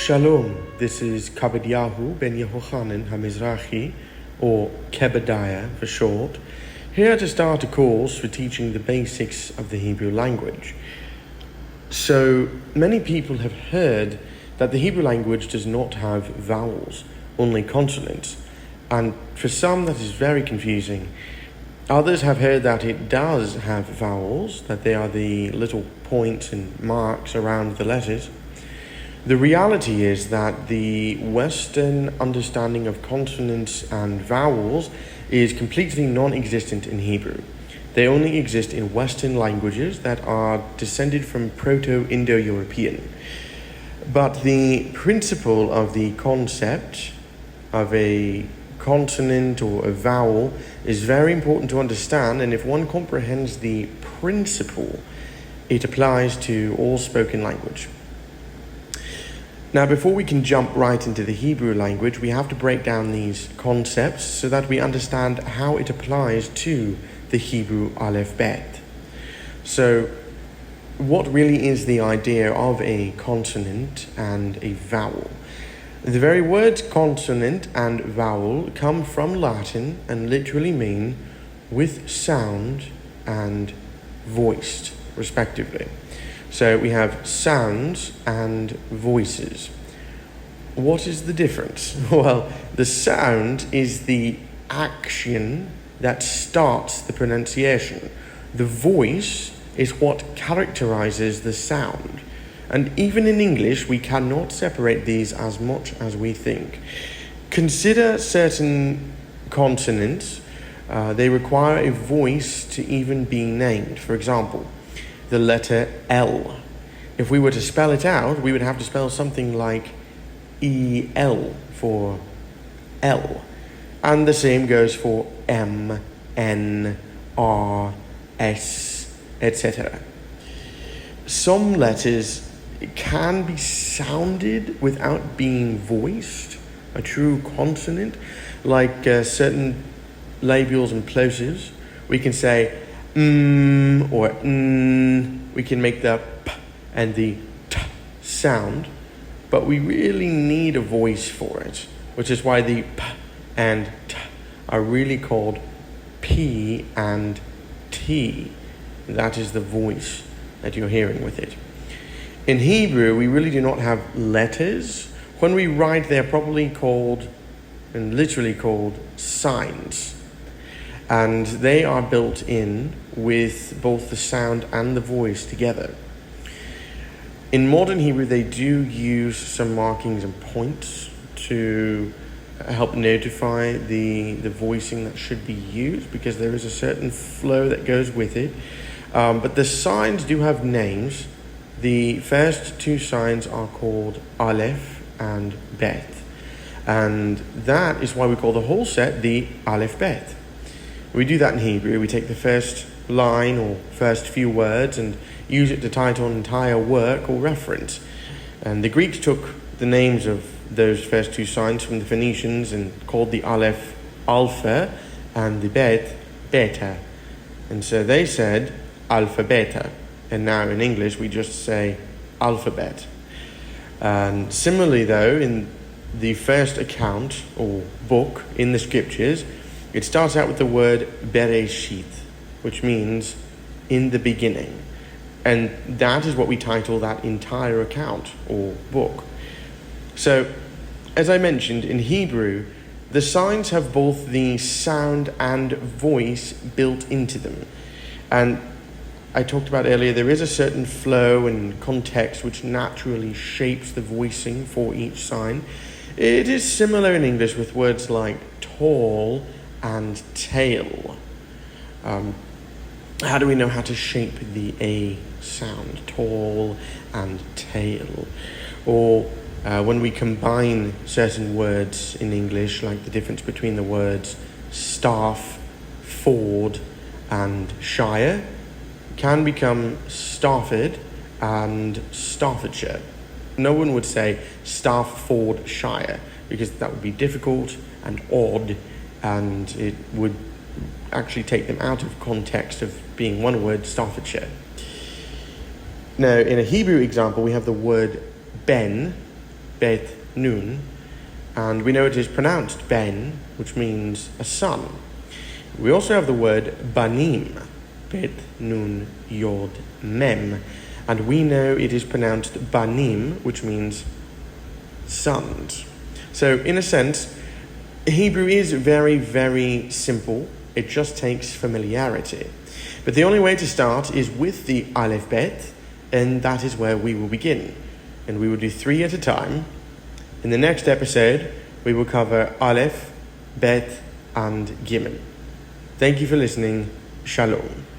Shalom, this is Kabed-Yahuw ben Yehochanan HaMizrahi, or Kabed-Yahuw for short, here to start a course for teaching the basics of the Hebrew language. So, many people have heard that the Hebrew language does not have vowels, only consonants, and for some that is very confusing. Others have heard that it does have vowels, that they are the little points and marks around the letters. The reality is that the Western understanding of consonants and vowels is completely non-existent in Hebrew. They only exist in Western languages that are descended from Proto-Indo-European. But the principle of the concept of a consonant or a vowel is very important to understand, and if one comprehends the principle, it applies to all spoken language. Now, before we can jump right into the Hebrew language, we have to break down these concepts so that we understand how it applies to the Hebrew Aleph Bet. So, what really is the idea of a consonant and a vowel? The very words consonant and vowel come from Latin and literally mean with sound and voiced, respectively. So we have sounds and voices. What is the difference? Well, the sound is the action that starts the pronunciation. The voice is what characterizes the sound. And even in English, we cannot separate these as much as we think. Consider certain consonants. They require a voice to even be named. For example, the letter L. If we were to spell it out, we would have to spell something like E-L for L. And the same goes for M, N, R, S, etc. Some letters can be sounded without being voiced, a true consonant, like certain labials and plosives. We can say or we can make the p and the t sound, but we really need a voice for it, which is why the p and t are really called p and t. That is the voice that you're hearing with it. In Hebrew, we really do not have letters. When we write, they're probably called, and literally called, signs. And they are built in with both the sound and the voice together. In modern Hebrew, they do use some markings and points to help notify the voicing that should be used, because there is a certain flow that goes with it. But the signs do have names. The first two signs are called Aleph and Bet. And that is why we call the whole set the Aleph Bet. We do that in Hebrew. We take the first line or first few words and use it to title an entire work or reference. And the Greeks took the names of those first two signs from the Phoenicians and called the Aleph Alpha and the Bet Beta. And so they said Alpha Beta. And now in English we just say alphabet. And similarly though, in the first account or book in the scriptures, it starts out with the word Bereshit, which means in the beginning. And that is what we title that entire account or book. So, as I mentioned, in Hebrew, the signs have both the sound and voice built into them. And I talked about earlier, there is a certain flow and context which naturally shapes the voicing for each sign. It is similar in English with words like tall and tail. How do we know how to shape the A sound? Tall and tail. Or when we combine certain words in English, like the difference between the words staff, ford, and shire, can become Stafford and Staffordshire. No one would say Staffordshire, because that would be difficult and odd, and it would actually take them out of context of being one word, Staffordshire. Now, in a Hebrew example, we have the word ben, Bet, Nun, and we know it is pronounced Ben, which means a son. We also have the word Banim, Bet, Nun, Yod, Mem, and we know it is pronounced Banim, which means sons. So in a sense, Hebrew is very, very simple. It just takes familiarity. But the only way to start is with the Aleph Bet, and that is where we will begin. And we will do 3 at a time. In the next episode, we will cover Aleph, Bet, and Gimel. Thank you for listening. Shalom.